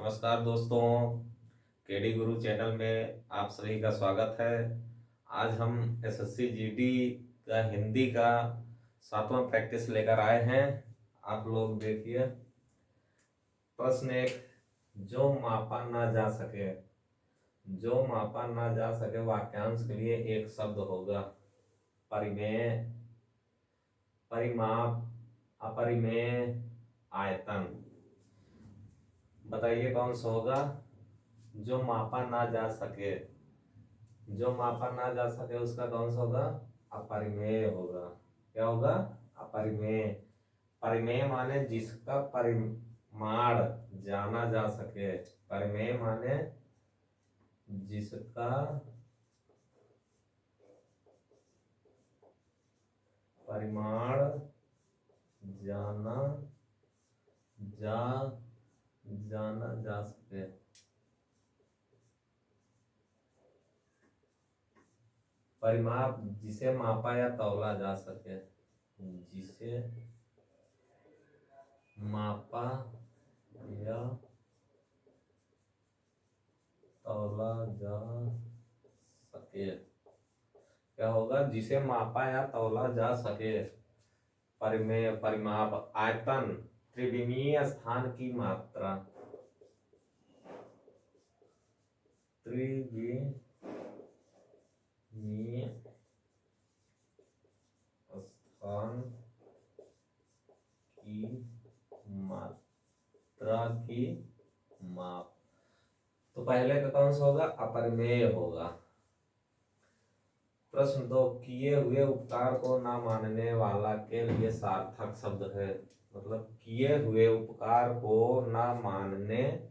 नमस्कार दोस्तों, केडी गुरु चैनल में आप सभी का स्वागत है। आज हम एसएससी जीडी का हिंदी का 7वां प्रैक्टिस लेकर आए हैं। आप लोग देखिए, प्रश्न एक, जो मापा ना जा सके। जो मापा ना जा सके वाक्यांश के लिए एक शब्द होगा। परिमेय, परिमाप, अपरिमेय, आयतन। बताइए कौन सा होगा? जो मापा ना जा सके, जो मापा ना जा सके उसका कौन सा होगा? अपरिमेय होगा। क्या होगा? अपरिमेय। परिमेय माने जिसका परिमाण जाना जा सके। परिमेय माने जिसका परिमाण जाना जा जाना जा सके। परिमाप, जिसे मापा या तौला जा सके। जिसे मापा या तौला जा सके। क्या होगा? जिसे मापा या तौला जा सके। परिमेय, परिमाप, आयतन, त्रिविमीय स्थान की मात्रा। त्रिविमीय स्थान की मात्रा की माप। तो पहले का कौन सा होगा? अपरिमेय होगा। प्रश्न दो, किए हुए उपकार को ना मानने वाला के लिए सार्थक शब्द है। मतलब किए हुए उपकार को ना मानने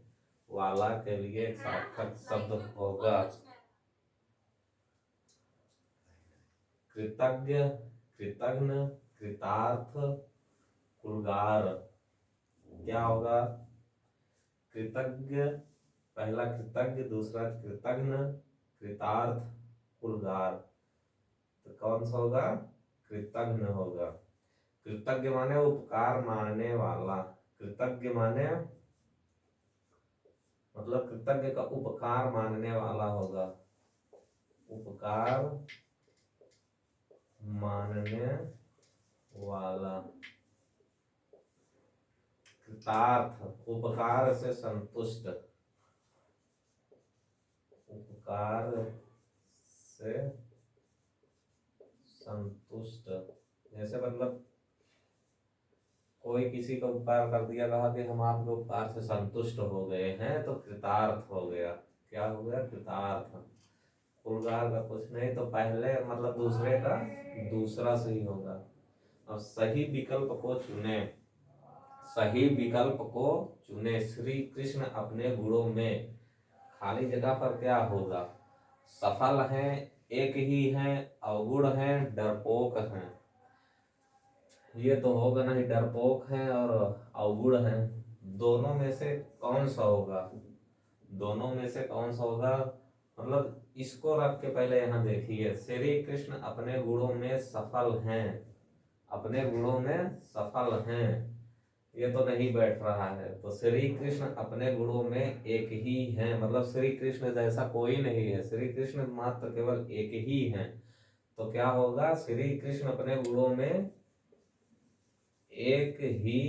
वाला के लिए एक सार्थक शब्द होगा। कृतज्ञ, कृतघ्न, कृतार्थ, कुलगार। क्या होगा? कृतज्ञ, पहला कृतज्ञ, दूसरा कृतघ्न, कृतार्थ, कुलगार। तो कौन सा होगा? कृतघ्न होगा। कृतज्ञ माने उपकार मानने वाला। कृतज्ञ माने मतलब कृतज्ञ का उपकार मानने वाला होगा। उपकार मानने वाला। कृतार्थ, उपकार से संतुष्ट। उपकार से संतुष्ट। जैसे मतलब कोई किसी का उपकार कर दिया, कहा कि हम आपके उपकार से संतुष्ट हो गए हैं, तो कृतार्थ हो गया। क्या हो गया? कृतार्थ। कुलगार का कुछ नहीं, तो पहले मतलब दूसरे का दूसरा सही होगा। अब सही विकल्प को चुने। सही विकल्प को चुने। श्री कृष्ण अपने गुणों में, खाली जगह पर क्या होगा? सफल हैं, एक ही हैं, अवगुण हैं, डरपोक हैं। ये तो होगा नहीं, डरपोक हैं और अवगुण हैं। दोनों में से कौन सा होगा? दोनों में से कौन सा होगा? मतलब इसको रख के पहले यहाँ देखिए, श्री कृष्ण अपने गुणों में सफल हैं। अपने गुणों में सफल हैं, ये तो नहीं बैठ रहा है। तो श्री कृष्ण अपने गुणों में एक ही हैं, मतलब श्री कृष्ण जैसा कोई नहीं है। श्री कृष्ण मात्र केवल एक ही हैं। तो क्या होगा? श्री कृष्ण अपने गुणों में एक ही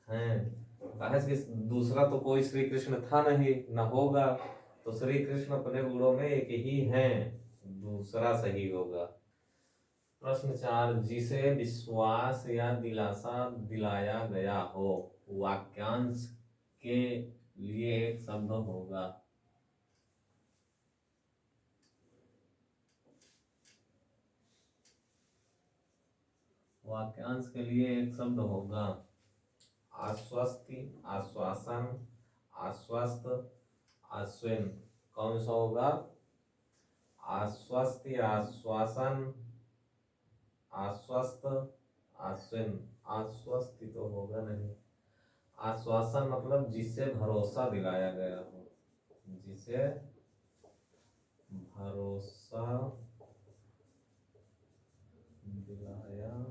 हैं। कहा कि दूसरा तो कोई श्री कृष्ण था नहीं, न होगा। तो श्री कृष्ण अपने गुणों में एक ही हैं, दूसरा सही होगा। प्रश्न 4, जिसे विश्वास या दिलासा दिलाया गया हो, वाक्यांश के लिए एक शब्द होगा। वाक्यांश के लिए एक शब्द होगा। आश्वस्ति, आश्वासन, आश्वस्त, आश्विन। कौन सा होगा? आश्वस्ति, आश्वासन, आश्वस्त, आश्विन। आश्वस्ति तो होगा नहीं। आश्वासन मतलब जिससे भरोसा दिलाया गया हो। जिसे भरोसा दिलाया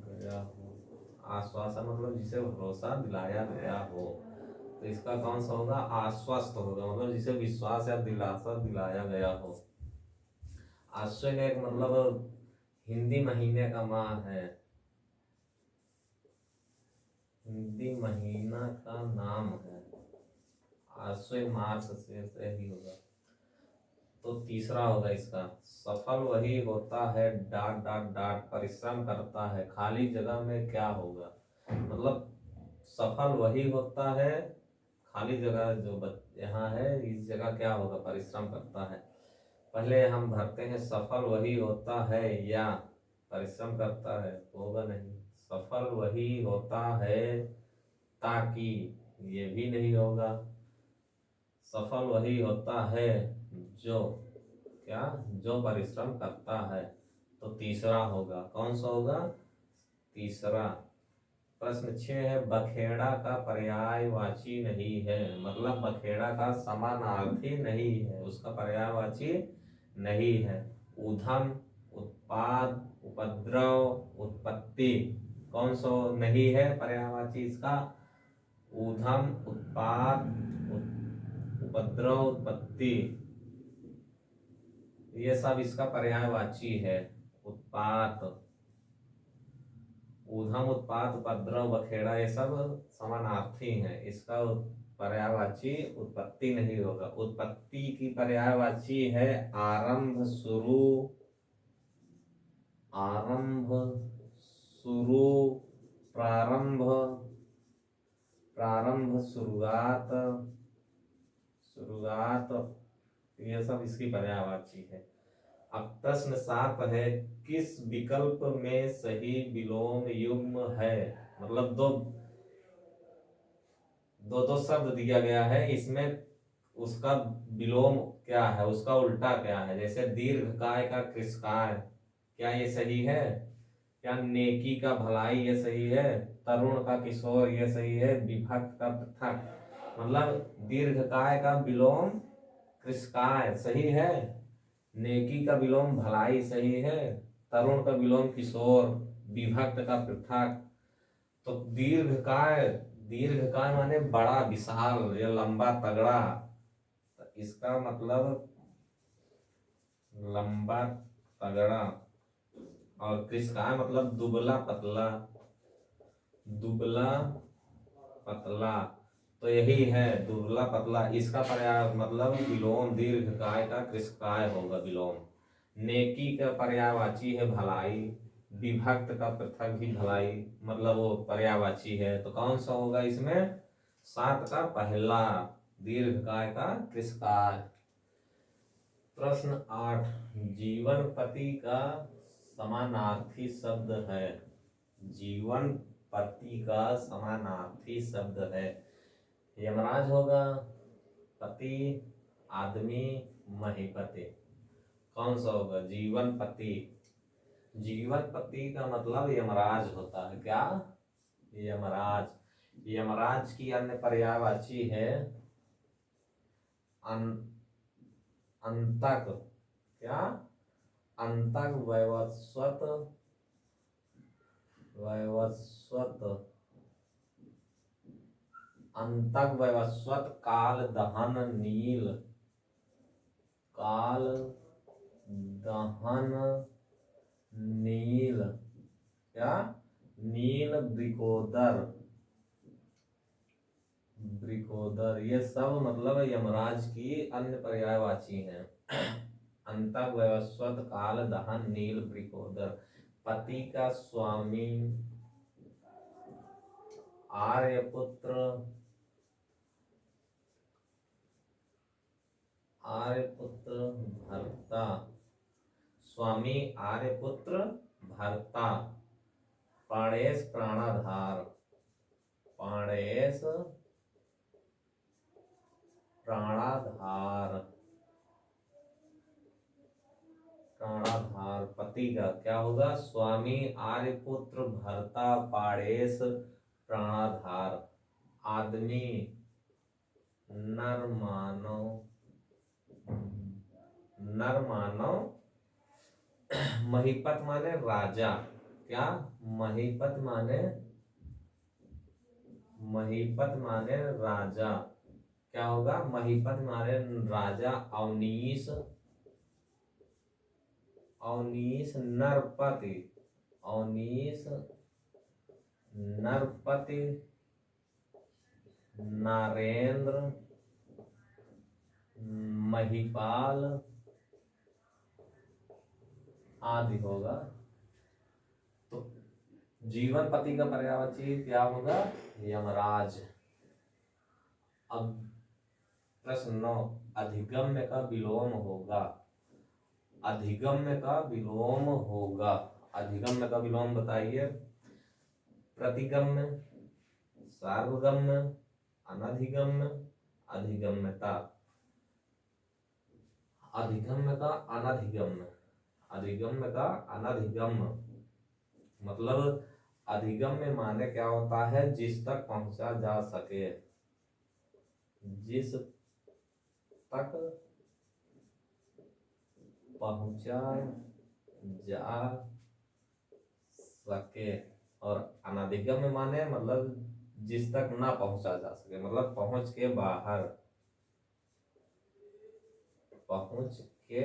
गया हो। आश्वासन मतलब जिसे भरोसा दिलाया गया हो, तो इसका कौन सा होगा? आश्वस्त होगा, मतलब जिसे विश्वास या दिलासा दिलाया गया हो। आश्वय एक मतलब हिंदी महीने का माह है, हिंदी महीना का नाम है, आश्वय मास से ही होगा। तो तीसरा होगा इसका, सफल वही होता है डाट डाट डाट परिश्रम करता है, खाली जगह में क्या होगा? मतलब सफल वही होता है, खाली जगह जो यहाँ है इस जगह क्या होगा? परिश्रम करता है। पहले हम भरते हैं सफल वही होता है या परिश्रम करता है, होगा नहीं। सफल वही होता है ताकि, ये भी नहीं होगा। सफल वही होता है जो क्या? जो परिश्रम करता है, तो तीसरा होगा। कौन सा होगा? तीसरा। प्रश्न 6 है, बखेड़ा का पर्यायवाची नहीं है, मतलब बखेड़ा का समानार्थी नहीं है, उसका पर्यायवाची नहीं है। उधम, उत्पाद, उपद्रव, उत्पत्ति, कौन सा नहीं है पर्यायवाची इसका? ऊधम, उत्पाद, उपद्रव, उत्पत्ति, ये सब इसका पर्यायवाची है। उत्पात, ऊधम, उत्पात, उपद्रव, बखेड़ा, ये सब समानार्थी हैं, इसका पर्यायवाची उत्पत्ति नहीं होगा। उत्पत्ति की पर्यायवाची है आरंभ, शुरू, आरंभ, शुरू, प्रारंभ, प्रारंभ, शुरुआत, शुरुआत, ये सब इसकी पर्यायवाची है। अब प्रश्न 7 है, किस विकल्प में सही विलोम युग्म है? मतलब दो दो दो शब्द दिया गया है, इसमें उसका विलोम क्या है, उसका उल्टा क्या है? जैसे दीर्घकाय का कृशकाय, क्या ये सही है? क्या नेकी का भलाई, ये सही है? तरुण का किशोर, ये सही है? विभक्त का पृथक, मतलब दीर्घकाय का विलोम कृशकाय सही है, नेकी का विलोम भलाई सही है, तरुण का विलोम किशोर, विभक्त का पृथक। तो दीर्घकाय, दीर्घकाय माने बड़ा, विशाल या लंबा, तगड़ा, तो इसका मतलब लंबा, तगड़ा। और कृशकाय मतलब दुबला पतला, दुबला पतला, तो यही है दुबला पतला, इसका पर्याय मतलब विलोम दीर्घकाय का कृशकाय होगा विलोम। नेकी का पर्यायवाची है भलाई, विभक्त का पृथक भी भलाई, मतलब वो पर्यायवाची है, तो कौन सा होगा इसमें? 7 का पहला, दीर्घकाय का कृशकाय। प्रश्न 8, जीवन पति का समानार्थी शब्द है, जीवन पति का समानार्थी शब्द है। यमराज होगा, पति, आदमी, महिपति, कौन सा होगा? जीवन पति। जीवन पति का मतलब यमराज होता है, क्या? यमराज। यमराज की अन्य पर्यायवाची है अंतक, क्या? अंतक, वैवस्वत, वैवस्वत, अंतक, वैवस्वत, काल, दहन, नील, काल, दहन, नील, क्या? नील, वृकोदर, वृकोदर, ये सब मतलब यमराज की अन्य पर्यायवाची हैं। अंतक, वैवस्वत, काल, दहन, नील, वृकोदर। पति का स्वामी, आर्यपुत्र, आर्यपुत्र, भर्ता, स्वामी, आर्यपुत्र, भर्ता। पाणेश, प्राणाधार, पाणेश, प्राणाधार, प्राणाधार, पति का क्या होगा? स्वामी, आर्यपुत्र, भर्ता, पाणेश, प्राणाधार। आदमी, नर मानव, नर मानव। महिपत माने राजा, क्या? महिपत माने महीपत माने राजा, क्या होगा? महीपत माने राजा अवनीश, अवनीश नरपति, अवनीश नरपति नरेंद्र महिपाल आदि होगा। तो जीवन पति का पर्यायवाची क्या होगा? यमराज। अब प्रश्न 9, अधिगम्य का विलोम होगा, अधिगम्य का विलोम होगा। अधिगम्य का विलोम बताइए। प्रतिगम्य, सार्वगम्य, अनधिगम्य, अधिगम्यता। अधिगम्य का अनधिगम्य, अधिगम्य का अनधिगम्य मतलब अधिगम्य माने क्या होता है? जिस तक पहुंचा जा सके, जिस तक पहुंचा जा सके। और अनधिगम्य माने मतलब जिस तक ना पहुंचा जा सके, मतलब पहुंच के बाहर, पहुंच के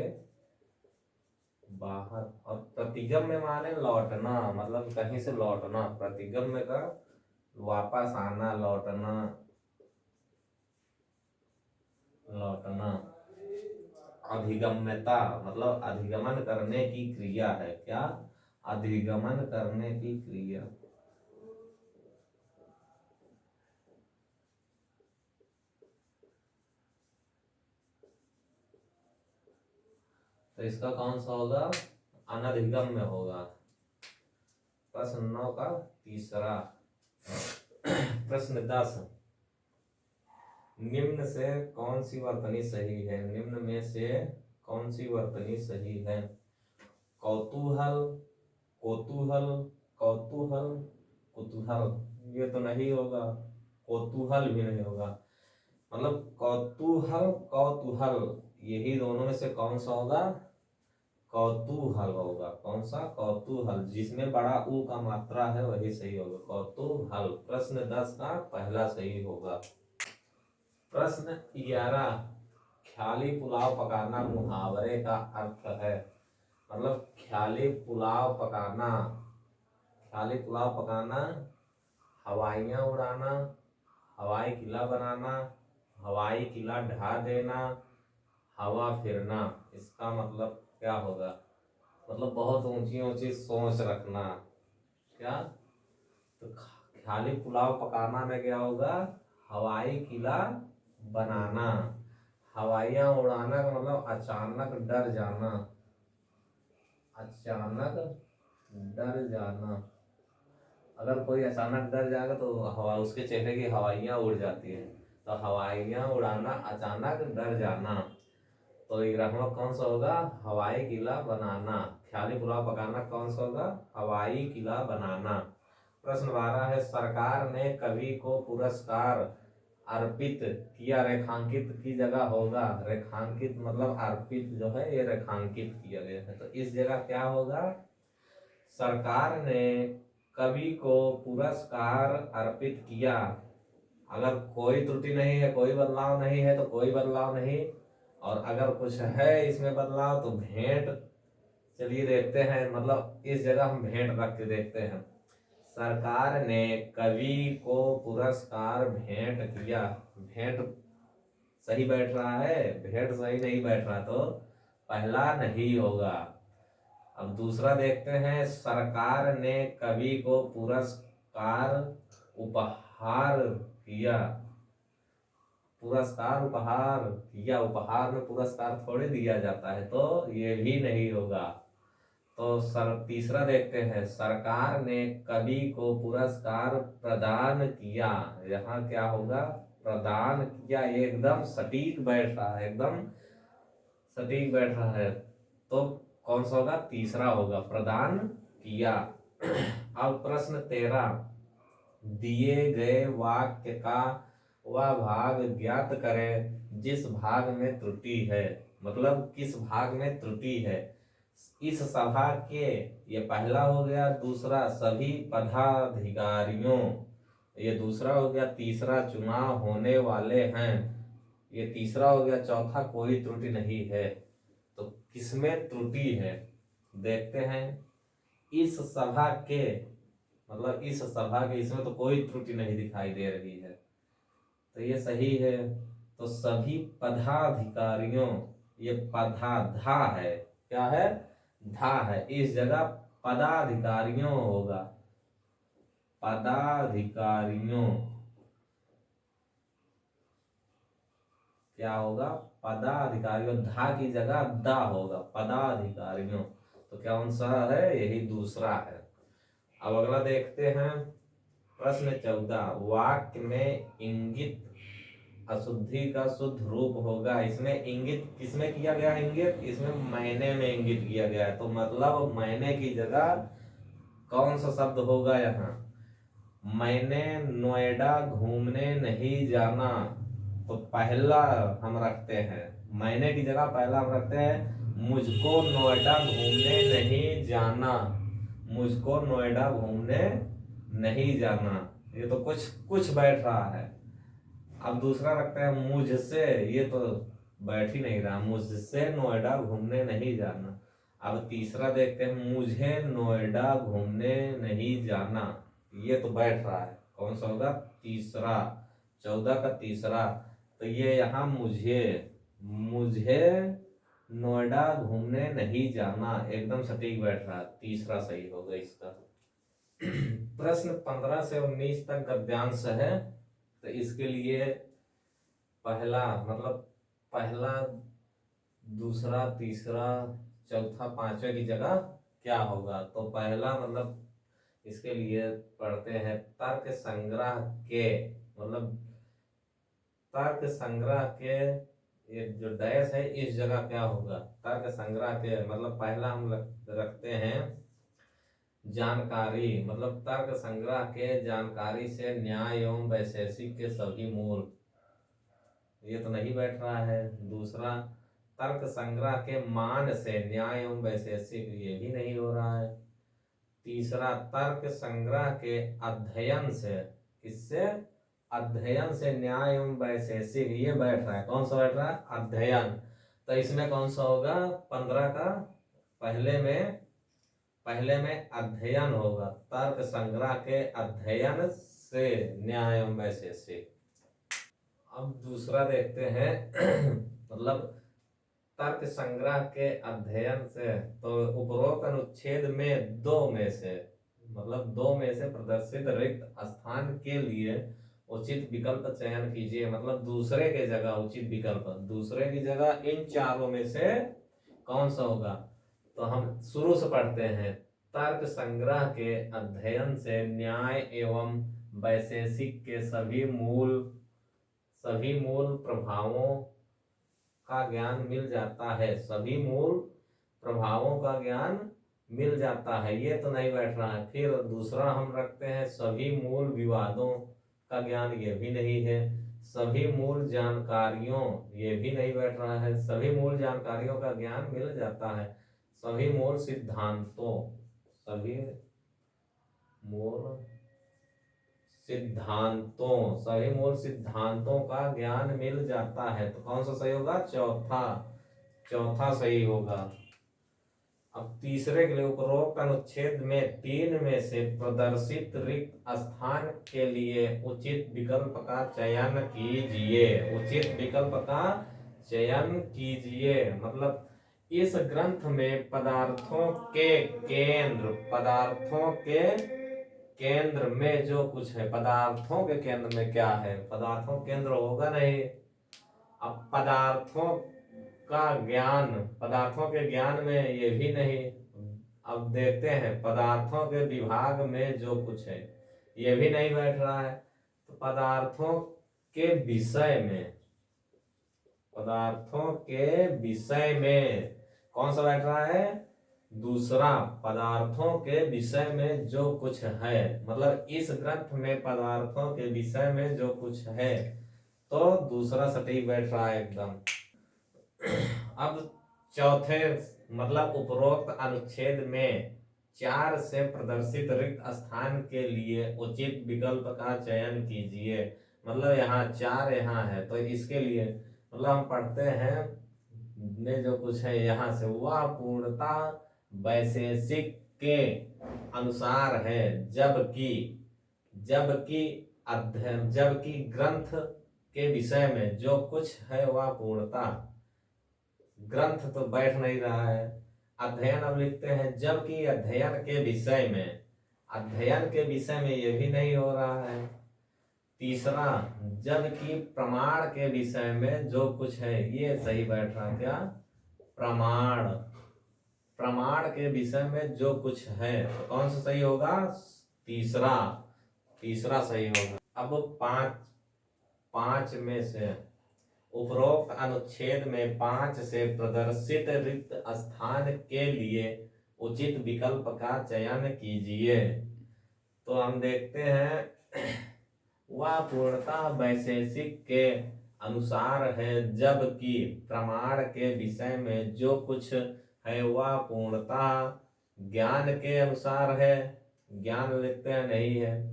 बाहर। और प्रतिगम्य माने लौटना, मतलब कहीं से लौटना। प्रतिगम्य का वापस आना, लौटना, लौटना। अधिगम्यता मतलब अधिगमन करने की क्रिया है। क्या? अधिगमन करने की क्रिया। तो इसका कौन सा होगा? अनधिगम्य होगा। प्रश्न 9 का तीसरा। प्रश्न 10, निम्न से कौन सी वर्तनी सही है? निम्न में से कौन सी वर्तनी सही है? कौतूहल, कोतूहल, कौतूहल, कुतूहल। ये तो नहीं होगा, कोतूहल भी नहीं होगा। मतलब कौतूहल, कौतूहल, यही दोनों में से कौन सा होगा? कौतूहल होगा। कौन सा? कौतूहल। जिसमें बड़ा ऊ का मात्रा है वही सही होगा, कौतूहल। प्रश्न 10 का पहला सही होगा। प्रश्न 11, ख्याली पुलाव पकाना मुहावरे का अर्थ है। मतलब ख्याली पुलाव पकाना, ख्याली पुलाव पकाना, हवाइयाँ उड़ाना, हवाई किला बनाना, हवाई किला ढा देना, हवा फिरना। इसका मतलब क्या होगा? मतलब बहुत ऊंची ऊंची सोच रखना। क्या? तो ख्याली पुलाव पकाना में क्या होगा? हवाई किला बनाना। हवाइयाँ उड़ाना का मतलब अचानक डर जाना, अचानक डर जाना। अगर कोई अचानक डर जाएगा तो हवा, उसके चेहरे की हवाइयाँ उड़ जाती है। तो हवाइयाँ उड़ाना, अचानक डर जाना। तो 11वां कौन सा होगा? हवाई किला बनाना। ख्याली पुलाव पकाना कौन सा होगा? हवाई किला बनाना। प्रश्न 12 है, सरकार ने कवि को पुरस्कार अर्पित किया। रेखांकित की जगह होगा, रेखांकित मतलब अर्पित जो है ये रेखांकित किया गया है। तो इस जगह क्या होगा? सरकार ने कवि को पुरस्कार अर्पित किया। अगर कोई त्रुटि नहीं है, कोई बदलाव नहीं है तो कोई बदलाव नहीं, और अगर कुछ है इसमें बदलाव तो भेंट। चलिए देखते हैं, मतलब इस जगह हम भेंट रख के देखते हैं। सरकार ने कवि को पुरस्कार भेंट किया। भेंट सही बैठ रहा है, भेंट सही नहीं बैठ रहा तो पहला नहीं होगा। अब दूसरा देखते हैं, सरकार ने कवि को पुरस्कार उपहार किया। पुरस्कार उपहार किया, उपहार में पुरस्कार थोड़ी दिया जाता है, तो ये भी नहीं होगा। तो तीसरा देखते हैं, सरकार ने कवि को पुरस्कार प्रदान किया। यहाँ क्या होगा? प्रदान किया। ये एकदम सटीक बैठ रहा है, एकदम सटीक बैठ रहा है। तो कौन सा होगा? तीसरा होगा, प्रदान किया। अब प्रश्न 13, दिए गए वाक्य का वह भाग ज्ञात करें जिस भाग में त्रुटि है। मतलब किस भाग में त्रुटि है? इस सभा के, ये पहला हो गया। दूसरा, सभी पदाधिकारियों ये दूसरा हो गया। तीसरा, चुनाव होने वाले हैं, ये तीसरा हो गया। चौथा, कोई त्रुटि नहीं है। तो किसमें त्रुटि है देखते हैं। इस सभा के, मतलब इस सभा के, इसमें तो कोई त्रुटि नहीं दिखाई दे रही है, तो ये सही है। तो सभी पदाधिकारियों, ये पधा धा है, क्या है, धा है, इस जगह पदाधिकारियों होगा, पदाधिकारियों क्या होगा, पदाधिकारियों, धा की जगह दा होगा, पदाधिकारियों। तो क्या कौन सा है, यही दूसरा है। अब अगला देखते हैं, प्रश्न 14, वाक्य में इंगित अशुद्धि का शुद्ध रूप होगा। इसमें इंगित किसमें किया गया है, इंगित इसमें मैंने में इंगित किया गया है, तो मतलब मैंने की जगह कौन सा शब्द होगा यहाँ, मैंने नोएडा घूमने नहीं जाना। तो पहला हम रखते हैं, मैंने की जगह पहला हम रखते हैं, मुझको नोएडा घूमने नहीं जाना, मुझको नोएडा घूमने नहीं जाना, ये तो कुछ कुछ बैठ रहा है। अब दूसरा रखते हैं मुझसे, ये तो बैठ ही नहीं रहा, मुझसे नोएडा घूमने नहीं जाना। अब तीसरा देखते हैं, मुझे नोएडा घूमने नहीं जाना, ये तो बैठ रहा है, कौन सा होगा, तीसरा, 14 का तीसरा। तो ये यहाँ मुझे, मुझे नोएडा घूमने नहीं जाना, एकदम सटीक बैठ रहा है, तीसरा सही होगा इसका। प्रश्न 15 से 19 तक गद्यांश है, तो इसके लिए पहला, मतलब पहला, दूसरा, तीसरा, चौथा, पांचवे की जगह क्या होगा। तो पहला, मतलब इसके लिए पढ़ते हैं, तर्क संग्रह के, मतलब तर्क संग्रह के, ये जो डैश है इस जगह क्या होगा, तर्क संग्रह के, मतलब पहला हम रखते हैं जानकारी, मतलब तर्क संग्रह के जानकारी से न्याय एवं वैशेषिक के सभी मूल, ये तो नहीं बैठ रहा है। दूसरा, तर्क संग्रह के मान से न्याय एवं वैशेषिक, ये भी नहीं हो रहा है। तीसरा, तर्क संग्रह के अध्ययन से, किससे, अध्ययन से न्याय एवं वैशेषिक, ये बैठ रहा है, कौन सा बैठ रहा है, अध्ययन। तो इसमें कौन सा होगा, 15 का पहले में अध्ययन होगा, तर्क संग्रह के अध्ययन से न्याय एवं वैशेषिक। अब दूसरा देखते हैं, मतलब तर्क संग्रह के अध्ययन से, तो उपरोक्त अनुच्छेद में दो में से, मतलब दो में से प्रदर्शित रिक्त स्थान के लिए उचित विकल्प चयन कीजिए, मतलब दूसरे के जगह उचित विकल्प, दूसरे की जगह इन चारों में से कौन सा होगा। तो हम शुरू से पढ़ते हैं, तर्क संग्रह के अध्ययन से न्याय एवं वैशेषिक के सभी मूल प्रभावों का ज्ञान मिल जाता है, सभी मूल प्रभावों का ज्ञान मिल जाता है, ये तो नहीं बैठ रहा है। फिर दूसरा हम रखते हैं, सभी मूल विवादों का ज्ञान, ये भी नहीं है। सभी मूल जानकारियों, ये भी नहीं बैठ रहा है, सभी मूल जानकारियों का ज्ञान मिल जाता है। सभी मूल सिद्धांतों, सभी मूल सभी मूल सिद्धांतों का ज्ञान मिल जाता है, तो कौन सा सही होगा, चौथा सही होगा। अब तीसरे के लिए, उपरोक्त अनुच्छेद में 3 में से प्रदर्शित रिक्त स्थान के लिए उचित विकल्प का चयन कीजिए, उचित विकल्प का चयन कीजिए। मतलब इस ग्रंथ में पदार्थों के केंद्र में जो कुछ है, पदार्थों के केंद्र में क्या है, पदार्थों केंद्र होगा नहीं। अब पदार्थों के ज्ञान में ये भी नहीं। अब देखते हैं, पदार्थों के विभाग में जो कुछ है, ये भी नहीं बैठ रहा है। तो पदार्थों के विषय में कौन सा बैठ रहा है, दूसरा, पदार्थों के विषय में जो कुछ है, मतलब इस ग्रंथ में पदार्थों के विषय में जो कुछ है, तो दूसरा सटीक बैठ रहा है एकदम। अब चौथे, मतलब उपरोक्त अनुच्छेद में 4 से प्रदर्शित रिक्त स्थान के लिए उचित विकल्प का चयन कीजिए। मतलब यहाँ 4 यहाँ है तो इसके लिए मतलब हम पढ़ते हैं में जो कुछ है यहाँ से, वह पूर्णता वैशेषिक के अनुसार है, जबकि जबकि जबकि ग्रंथ के विषय में जो कुछ है वह पूर्णता, ग्रंथ तो बैठ नहीं रहा है, अध्ययन अब लिखते हैं जबकि अध्ययन के विषय में, अध्ययन के विषय में ये भी नहीं हो रहा है। तीसरा, जबकि प्रमाण के विषय में जो कुछ है, ये सही बैठ रहा क्या, प्रमाण, प्रमाण के विषय में जो कुछ है, तो कौन सा सही होगा, तीसरा, तीसरा सही होगा। अब पांच में से उपरोक्त अनुच्छेद में 5 से प्रदर्शित रिक्त स्थान के लिए उचित विकल्प का चयन कीजिए। तो हम देखते हैं वह पूर्णता वैशेषिक के अनुसार है, जबकि प्रमाण के विषय में जो कुछ है वह पूर्णता ज्ञान के अनुसार है, ज्ञान लिखते हैं नहीं है।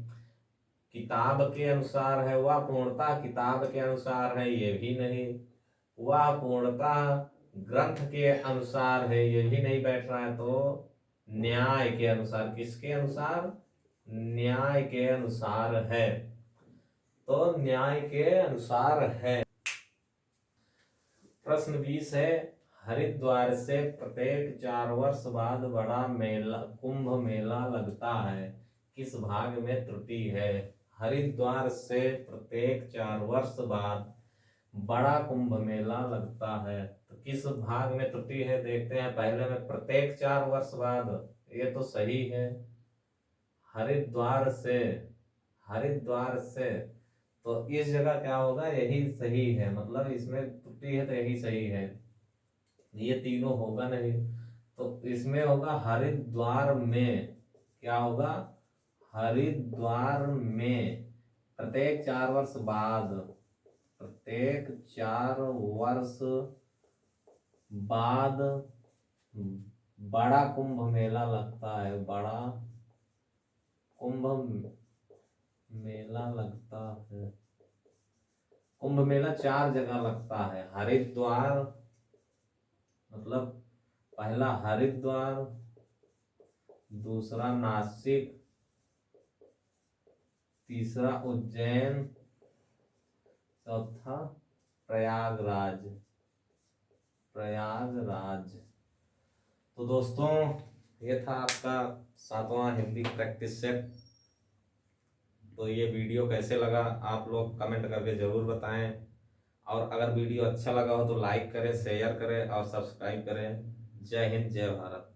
किताब के अनुसार है, वह पूर्णता किताब के अनुसार है, ये भी नहीं। वह पूर्णता ग्रंथ के अनुसार है, ये भी नहीं बैठ रहा है। तो न्याय के अनुसार, किसके अनुसार, न्याय के अनुसार है, तो न्याय के अनुसार है। प्रश्न 20 है, हरिद्वार से प्रत्येक 4 वर्ष बाद बड़ा मेला कुंभ मेला लगता है, किस भाग में त्रुटि है। हरिद्वार से प्रत्येक 4 वर्ष बाद बड़ा कुंभ मेला लगता है, तो किस भाग में त्रुटि है देखते हैं। पहले में प्रत्येक 4 वर्ष बाद, ये तो सही है। हरिद्वार से, हरिद्वार से, तो इस जगह क्या होगा, यही सही है, मतलब इसमें त्रुटि है तो यही सही है, ये तीनों होगा नहीं। तो इसमें होगा हरिद्वार में, क्या होगा, हरिद्वार में प्रत्येक 4 वर्ष बाद, प्रत्येक 4 वर्ष बाद बड़ा कुंभ मेला लगता है, बड़ा कुंभ मेला लगता है। कुंभ मेला 4 जगह लगता है, हरिद्वार, मतलब पहला हरिद्वार, दूसरा नासिक, तीसरा उज्जैन, चौथा प्रयागराज, प्रयागराज। तो दोस्तों ये था आपका 7वां हिंदी प्रैक्टिस सेट। तो ये वीडियो कैसे लगा आप लोग कमेंट करके ज़रूर बताएं, और अगर वीडियो अच्छा लगा हो तो लाइक करें, शेयर करें और सब्सक्राइब करें। जय हिंद, जय भारत।